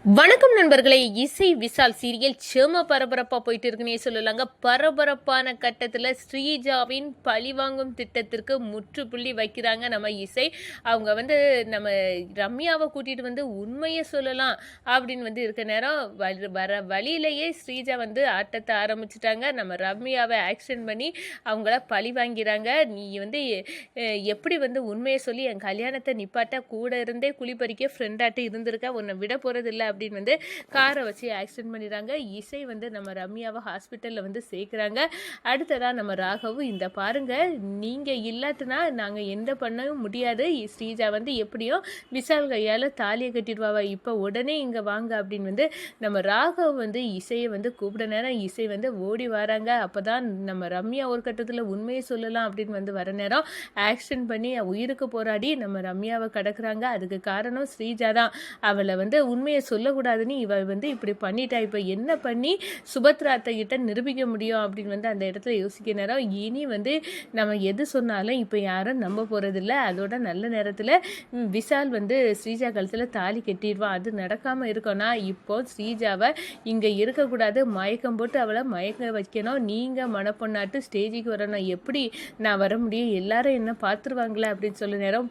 வணக்கம் நண்பர்களே. இசை விஷால் சீரியல் செம பரபரப்பாக போயிட்டு இருக்குன்னே சொல்லலாங்க. பரபரப்பான கட்டத்தில் ஸ்ரீஜாவின் பழிவாங்கும் திட்டத்திற்கு முற்றுப்புள்ளி வைக்கிறாங்க நம்ம இசை. அவங்க நம்ம ரம்யாவை கூட்டிகிட்டு உண்மையை சொல்லலாம் அப்படின்னு இருக்க நேரம் வர வழியிலேயே ஸ்ரீஜா ஆட்டத்தை ஆரம்பிச்சிட்டாங்க. நம்ம ரம்யாவை ஆக்ஷன் பண்ணி அவங்கள பழி வாங்கிறாங்க. நீ எப்படி உண்மையை சொல்லி என் கல்யாணத்தை நிப்பாட்ட கூட இருந்தே குளிப்பறிக்க ஃப்ரெண்டாட்டு இருந்திருக்க, உன்னை விட போகிறது இல்லை அப்படின்னு காரை வச்சு ஆக்சிடென்ட் பண்ணிடுறாங்க. இசை நம்ம ரம்யாவை ஹாஸ்பிட்டலில் சேர்க்குறாங்க. அடுத்ததாக நம்ம ராகவும் இந்த பாருங்க, நீங்கள் இல்லாட்டினா நாங்கள் எந்த பண்ணவும் முடியாது. ஸ்ரீஜா எப்படியும் விஷால் கையால் தாலியை கட்டிடுவாவா, இப்போ உடனே இங்கே வாங்க அப்படின்னு நம்ம ராகவ் இசையை கூப்பிட நேரம் இசை ஓடி வராங்க. அப்போ தான் நம்ம ரம்யா ஒரு கட்டத்தில் உண்மையை சொல்லலாம் அப்படின்னு வர நேரம் ஆக்சிடென்ட் பண்ணி உயிருக்கு போராடி நம்ம ரம்யாவை கடக்குறாங்க. அதுக்கு காரணம் ஸ்ரீஜா தான். அவளை உண்மையை சொல்லக்கூடாதுன்னு இவ இப்படி பண்ணிட்டா. இப்போ என்ன பண்ணி சுபத்ரா அத்தைகிட்ட நிரூபிக்க முடியும் அப்படின்னு அந்த இடத்துல யோசிக்க நேரம் இனி நம்ம எது சொன்னாலும் இப்போ யாரும் நம்ப போகிறதில்ல. அதோட நல்ல நேரத்தில் விஷால் ஸ்ரீஜா கழுத்தில் தாலி கட்டிடுவான். அது நடக்காமல் இருக்கோன்னா இப்போ ஸ்ரீஜாவை இங்கே இருக்கக்கூடாது, மயக்கம் போட்டு அவளை மயக்க வைக்கணும். நீங்கள் மனப்பொண்ணாட்டு ஸ்டேஜுக்கு வரணும். எப்படி நான் வர முடியும், எல்லாரும் என்ன பார்த்துருவாங்களே அப்படின்னு சொல்ல நேரம்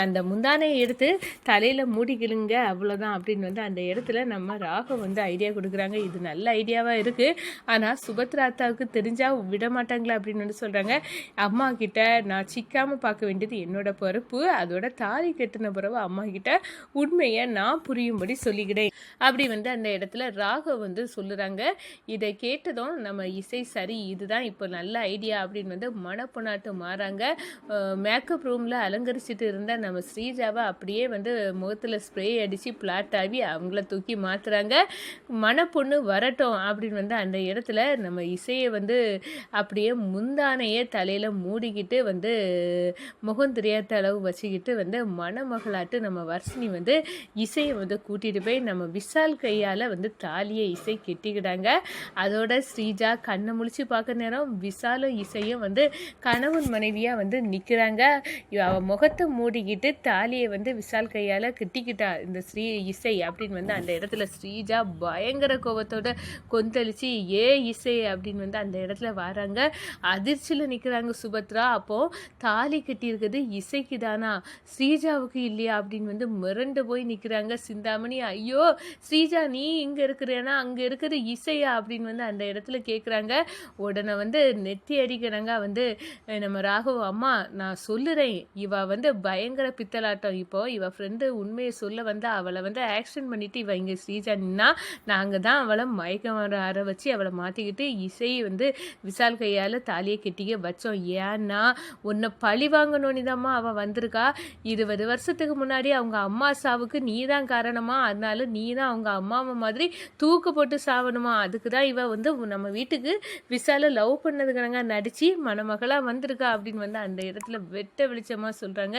அந்த முந்தானையை எடுத்து தலையில் மூடிக்கிடுங்க அவ்வளோதான் அப்படின்னு அந்த இடத்துல நம்ம ராகம் ஐடியா கொடுக்குறாங்க. இது நல்ல ஐடியாவாக இருக்குது, ஆனால் சுபத்ரா அத்தாவுக்கு தெரிஞ்சால் விட மாட்டாங்களா அப்படின்னு சொல்கிறாங்க. அம்மா கிட்ட நான் சிக்காமல் பார்க்க வேண்டியது என்னோட பொறுப்பு. அதோட தாலி கட்டின பிறகு அம்மா கிட்ட உண்மையை நான் புரியும்படி சொல்லிக்கிட்டேன் அப்படி அந்த இடத்துல ராகவ் சொல்லுறாங்க. இதை கேட்டதும் நம்ம இசை சரி, இதுதான் இப்போ நல்ல ஐடியா அப்படின்னு மனப்பொண்ணாட்டு மாறாங்க. மேக்கப் ரூமில் அலங்கரிச்சிட்டு இருந்த நம்ம ஸ்ரீஜாவை அப்படியே முகத்தில் ஸ்ப்ரே அடித்து பிளாட் ஆகி அவங்கள தூக்கி மாற்றுறாங்க. மனப்பொண்ணு வரட்டும் அப்படின்னு அந்த இடத்துல நம்ம இசையை அப்படியே முந்தானையே தலையில் மூடிக்கிட்டு முகம் தெரியாத அளவு வச்சுக்கிட்டு மணமகளாட்டு நம்ம வர்ஷினி இசையை கூட்டிகிட்டு போய் நம்ம விஷால் கையால் தாலியை இசை கெட்டிக்கிட்டாங்க. அதோட ஸ்ரீஜா கண்ணை முழிச்சு பார்க்க நேரம் விஷாலும் இசையும் கணவன் மனைவியாக நிற்கிறாங்க. அவ முகத்தை மூடிக்கிட்டு தாலியை விஷால் கையால் கெட்டிக்கிட்டா இந்த இசை அப்படின்னு அந்த இடத்துல ஸ்ரீஜா பயங்கர கோபத்தோட கொந்தளிச்சு இசை அப்படின்னு அந்த இடத்துல வராங்க. அதிர்ச்சியில் நிற்கிறாங்க சுபத்ரா. அப்போது தாலி கட்டியிருக்குது இசைக்கு தானா, ஸ்ரீஜாவுக்கு இல்லையா அப்படின்னு மிரண்டு போய் நிற்கிறாங்க. சிந்தாமணி, ஐயோ ஸ்ரீஜா நீ இங்கே இருக்கிறேன்னா அங்கே இருக்கிறது இசையா அப்படின்னு அந்த இடத்துல கேட்குறாங்க. உடனே நெத்தி அடிக்கிறாங்க நம்ம ராகவ். அம்மா நான் சொல்லுறேன், இவ பயங்கர பித்தலாட்டம். இப்போ இவ ஃப்ரெண்டு உண்மையை சொல்ல அவளை ஆக்ஷன் பண்ணிட்டு இவ இங்கே ஸ்ரீஜா நின்னா நாங்கள் தான் அவளை மயக்கம் அற வச்சு அவளை மாற்றிக்கிட்டு இசை விஷால் கையால் தாலியை கெட்டிக்க வச்சோம். ஏன்னா உன்னை பழி வாங்கணும்னு தான்மா அவள் வந்திருக்கா. 20 வருஷத்துக்கு முன்னாடி அவங்க அம்மா சாவுக்கு நீ தான் காரணமா, அதனால நீ தான் அவங்க அம்மாவை மாதிரி தூக்கு போட்டு சாவணுமா. அதுக்கு தான் இவ நம்ம வீட்டுக்கு விஷாலை லவ் பண்ணதுக்காக நடித்து மணமகளாக வந்திருக்கா அப்படின்னு அந்த இடத்துல வெட்ட வெளிச்சமாக சொல்கிறாங்க.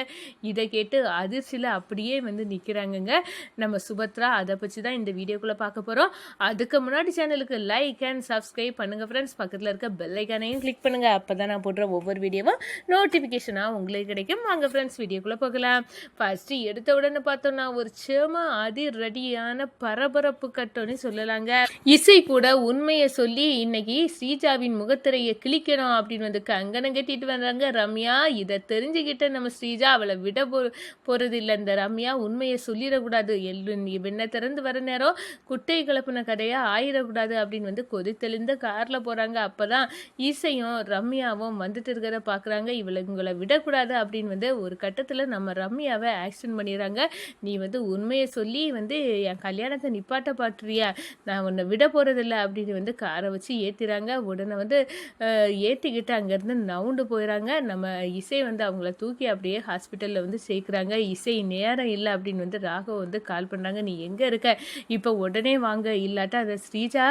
இதை கேட்டு அதிர்ச்சியில் அப்படியே நிற்கிறாங்கங்க நம்ம சுபத்ரா. அதை பற்றி தான் இந்த வீடியோக்குள்ளே பார்க்க போகிறோம். அதுக்கு முன்னாடி சேனலுக்கு லைக் அண்ட் சப்ஸ்கிரைப் பண்ணுங்கள் ஃப்ரெண்ட்ஸ். பக்கத்தில் இருக்க பெல் ஐக்கானையும் கிளிக் பண்ணுங்கள். அப்போ தான் நான் போடுற ஒவ்வொரு வீடியோவும் நோட்டிஃபிகேஷனாக உங்களுக்கு கிடைக்கும். வாங்க ஃப்ரெண்ட்ஸ் வீடியோக்குள்ளே போகலாம். ஃபஸ்ட்டு எடுத்த உடனே பார்த்தோம்னா ஒரு செம அதிரடியான பரபரப்பு கட்டோன்னு சொல்லலாங்க. இசை கூட உண்மையை சொல்லி இன்னைக்கு ஸ்ரீஜாவின் முகத்திரையை கிளிக்கணும் அப்படின்னு கங்கணம் கட்டிட்டு வந்தாங்க ரம்யா. இதை தெரிஞ்சுக்கிட்ட நம்ம ஸ்ரீஜா அவளை விட போகிறது இல்லை. இந்த ரம்யா உண்மையை சொல்லிடக்கூடாது, வெண்ணை திறந்து வர நேரம் குட்டை கலப்பின கதையாக ஆயிடக்கூடாது அப்படின்னு கொதித்தெளிந்த காரில் போகிறாங்க. அப்போ தான் ஈசையும் ரம்யாவும் இருக்கிறத பார்க்குறாங்க. இவங்களை விடக்கூடாது அப்படின்னு ஒரு கட்டத்தில் நம்ம ரம்யாவை ஆக்சிடென்ட் பண்ணிடுறாங்க. நீ உண்மையை சொல்லி என் கல்யாணத்தை நிப்பாட்ட பாட்டுறியா, நான் உன்னை விட போகிறதில்ல அப்படின்னு காரை வச்சு ஏற்றிறாங்க. உடனே ஏற்றிக்கிட்டு அங்கேருந்து நவுண்டு போயிடறாங்க. நம்ம இசை அவங்கள தூக்கி அப்படியே ஹாஸ்பிட்டலில் சேர்க்குறாங்க. இசை நேரம் இல்லை அப்படின்னு ராகவ் கால் பண்ணுறாங்க. நீ எங்கே இருக்க, இப்போ உடனே வாங்க, இல்லாட்டா அந்த ஸ்ரீஜா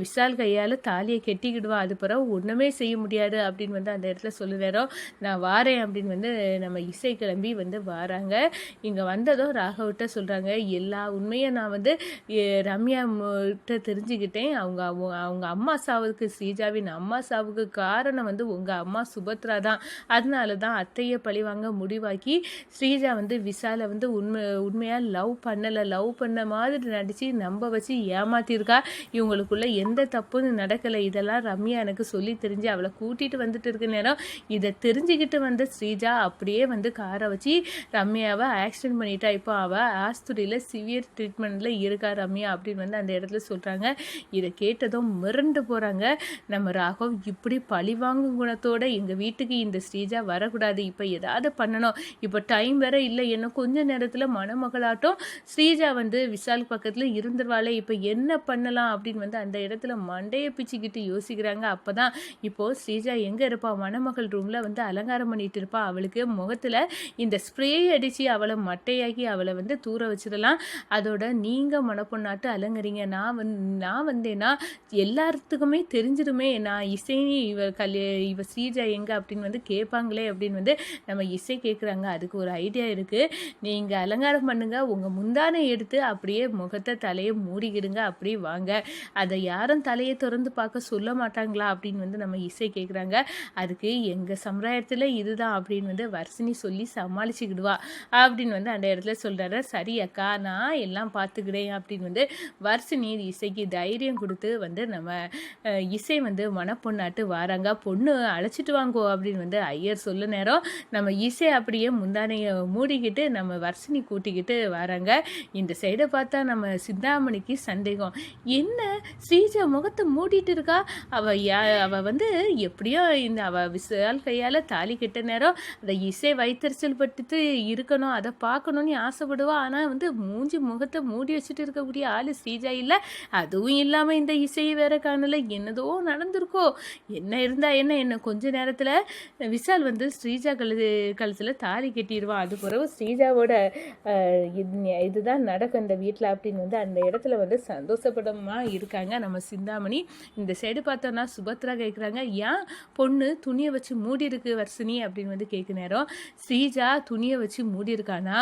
விஷால் கையால் தாலியை கெட்டிக்கிடுவா, அது பிறகு ஒன்றுமே செய்ய முடியாது அப்படின்னு அந்த இடத்துல சொல்லுறாரோ. நான் வாரேன் அப்படின்னு நம்ம இசை கிளம்பி வாராங்க. இங்கே வந்ததும் ராகவிட்ட சொல்கிறாங்க, எல்லா உண்மையும் நான் ரம்யா கிட்ட தெரிஞ்சுக்கிட்டேன். அவங்க அம்மா சாவுக்கு, ஸ்ரீஜாவின் அம்மா சாவுக்கு காரணம் உங்கள் அம்மா சுபத்ரா தான். அதனால தான் அத்தையை பழிவாங்க முடிவாக்கி ஸ்ரீஜா விஷாலை உண்மையாக லவ் பண்ண மாதிரி நடித்து நம்ப வச்சு ஏமாத்தியிருக்கா. இவங்களுக்குள்ள எந்த தப்புன்னு நடக்கலை. இதெல்லாம் ரம்யா எனக்கு சொல்லி தெரிஞ்சு அவளை கூட்டிகிட்டு வந்துட்டு இருக்க நேரம் இதை தெரிஞ்சுக்கிட்டு வந்த ஸ்ரீஜா அப்படியே வந்து காரை வச்சு ரம்யாவை ஆக்சிடென்ட் பண்ணிட்டா. இப்போ அவள் ஆஸ்பத்திரியில் சிவியர் ட்ரீட்மெண்ட்டில் இருக்கா ரம்யா அப்படின்னு வந்து அந்த இடத்துல சொல்கிறாங்க. இதை கேட்டதும் மிரண்டு போகிறாங்க. நம்ம ராகவ் இப்படி பழிவாங்கும் குணத்தோடு எங்கள் வீட்டுக்கு இந்த ஸ்ரீஜா வரக்கூடாது, இப்போ ஏதாவது பண்ணணும், இப்போ டைம் வேற இல்லை, என்ன கொஞ்ச நேரத்தில் மணமகளாட்டம் ஸ்ரீஜா வந்து விஷால் பக்கத்தில் இருந்துருவாளே, இப்போ என்ன பண்ணலாம் அப்படின்னு வந்து அந்த இடத்துல மண்டையை பிச்சுக்கிட்டு யோசிக்கிறாங்க. அப்போ தான் இப்போது ஸ்ரீஜா எங்கே இருப்பா, மணமகள் ரூமில் வந்து அலங்காரம் பண்ணிட்டு இருப்பா. அவளுக்கு முகத்தில் இந்த ஸ்ப்ரே அடித்து அவளை மட்டையாக்கி அவளை வந்து தூர வச்சிடலாம். அதோட நீங்கள் மணப்பொண்ணாட்டு அலங்கரிங்க, நான் வந்தேன்னா எல்லாத்துக்குமே தெரிஞ்சிருமே, நான் இசை இவ ஸ்ரீஜா எங்கே அப்படின்னு வந்து கேட்பாங்களே அப்படின்னு வந்து நம்ம இசை கேட்குறாங்க. அதுக்கு ஒரு ஐடியா இருக்குது, நீங்கள் அலங்காரம் பண்ணுங்க, உங்கள் முந்தானை எடுத்து அப்படியே முகத்தை தலையை மூடிக்கிடுங்க, அப்படியே வாங்க, அதை யாரும் தலையை திறந்து பார்க்க சொல்ல மாட்டாங்களா அப்படின்னு வந்து நம்ம இசை கேட்குறாங்க. அதுக்கு எங்கள் சமுதாயத்தில் இதுதான் அப்படின்னு வந்து வர்ஷினி சொல்லி சமாளிச்சுக்கிடுவா அப்படின்னு வந்து அந்த இடத்துல சொல்கிறாரு. சரி அக்கா, நான் எல்லாம் பார்த்துக்கிட்டேன் அப்படின்னு வந்து வர்ஷினி இசைக்கு தைரியம் கொடுத்து வந்து நம்ம இசை வந்து மணப்பொண்ணாட்டு வாராங்க. பொண்ணு அழைச்சிட்டு வாங்கோ அப்படின்னு வந்து ஐயர் சொல்ல நேரம் நம்ம இசை அப்படியே முந்தானையை மூடிக்கிட்டு நம்ம வர்ஷினி கூட்டிக்கிட்டு வராங்க. இந்த சைடை பார்த்தா நம்ம சிந்தாமணிக்கு சந்தேகம், என்ன ஸ்ரீஜா முகத்தை மூடிட்டு இருக்கா, அவள் வந்து எப்படியோ இந்த அவள் விஷால் கையால் தாலி கெட்ட நேரம் அந்த இசை வைத்தறிச்சல் பட்டு இருக்கணும், அதை பார்க்கணும்னு ஆசைப்படுவா. ஆனால் வந்து மூஞ்சி முகத்தை மூடி வச்சுட்டு இருக்கக்கூடிய ஆள் ஸ்ரீஜா இல்லை. அதுவும் இல்லாமல் இந்த இசையை வேற காணல, என்னதோ நடந்திருக்கோ, என்ன இருந்தா என்ன கொஞ்ச நேரத்தில் விஷால் வந்து ஸ்ரீஜா கழுத்தில் தாலி கட்டிடுவான். அது பிறகு ஸ்ரீஜாவோட இதுதான் நடக்கும் இந்த வீட்டில் அப்படின்னு வந்து அந்த இடத்துல வந்து சந்தோஷப்படமாக இருக்காங்க நம்ம சிந்தாமணி. இந்த சைடு பார்த்தோன்னா சுபத்ரா கேட்குறாங்க, ஏன் பொண்ணு துணியை வச்சு மூடி இருக்கு வர்ஷினி அப்படின்னு வந்து கேட்க நேரம் ஸ்ரீஜா துணியை வச்சு மூடி இருக்கானா,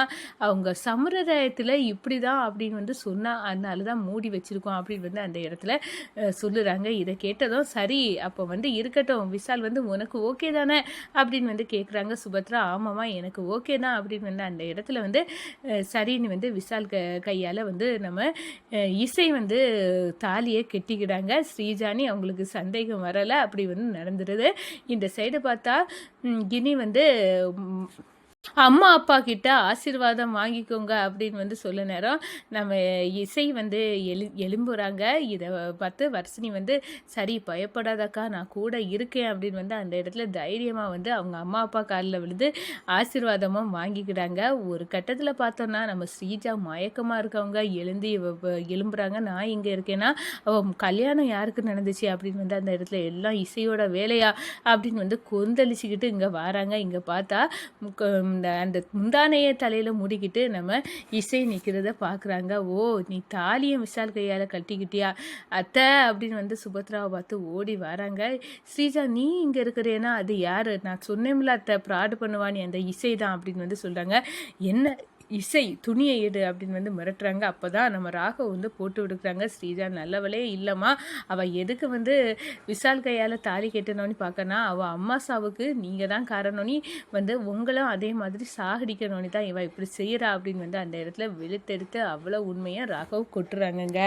அவங்க சம்பிரதாயத்தில் இப்படி தான் அப்படின்னு வந்து சொன்னால் அதனால தான் மூடி வச்சுருக்கோம் அப்படின்னு வந்து அந்த இடத்துல சொல்லுறாங்க. இதை கேட்டதும் சரி அப்போ வந்து இருக்கட்டும், விஷால் வந்து உனக்கு ஓகே தானே அப்படின்னு வந்து கேட்குறாங்க சுபத்ரா. ஆமாம்மா எனக்கு ஓகே தான் அப்படின்னு வந்து அந்த இடத்துல வந்து சரின்னு வந்து விஷால் கையால் வந்து நம்ம இசை வந்து தாலியை கெட்டிக்கிடாங்க. ஸ்ரீஜானி அவங்களுக்கு சந்தேகம் வரலை, அப்படி வந்து நடந்துடுது. இந்த சைடு பார்த்தா கினி வந்து அம்மா அப்பா கிட்ட ஆசீர்வாதம் வாங்கிக்கோங்க அப்படின்னு வந்து சொல்ல நேரம் நம்ம இசை வந்து எழும்புறாங்க. இதை பார்த்து வர்ஷினி வந்து சரி பயப்படாதக்கா, நான் கூட இருக்கேன் அப்படின்னு வந்து அந்த இடத்துல தைரியமாக வந்து அவங்க அம்மா அப்பா காலில் விழுந்து ஆசீர்வாதமும் வாங்கிக்கிட்டாங்க. ஒரு கட்டத்தில் பார்த்தோன்னா நம்ம ஸ்ரீஜா மயக்கமாக இருக்கவங்க எழும்புறாங்க. நான் இங்கே இருக்கேன்னா அவள் கல்யாணம் யாருக்கு நடந்துச்சு அப்படின்னு வந்து அந்த இடத்துல எல்லாம் இசையோட வேலையா அப்படின்னு வந்து கொந்தளிச்சுக்கிட்டு இங்கே வராங்க. இங்கே பார்த்தா அந்த முந்தானையை தலையில் மூடிக்கிட்டு நம்ம இசை நிற்கிறத பார்க்குறாங்க. ஓ நீ தாலியை விஷால் கையால் கட்டிக்கிட்டியா அத்தை அப்படின்னு வந்து சுபத்ராவை பார்த்து ஓடி வராங்க. ஸ்ரீஜா நீ இங்கே இருக்கிறேன்னா அது யார், நான் சொன்னேன்ல அத்தை ப்ராடு பண்ணுவான்னு அந்த இசை தான் அப்படின்னு வந்து சொல்கிறாங்க. என்ன இசை துணியை எடு அப்படின்னு வந்து மிரட்டுறாங்க. அப்போ தான் நம்ம ராகவ் வந்து போட்டு விடுக்கிறாங்க, ஸ்ரீஜா நல்லவளே இல்லைம்மா, அவள் எதுக்கு வந்து விஷால் கையால் தாலி கட்டணும்னு பார்க்கனா, அவள் அம்மா சாவுக்கு நீங்கள் தான் காரணம்னு வந்து உங்களும் அதே மாதிரி சாகடிக்கணும்னு தான் இவள் இப்படி செய்கிறா அப்படின்னு வந்து அந்த இடத்துல வெளுத்தெடுத்து அவ்வளோ உண்மையாக ராகவ் கொட்டுறாங்கங்க.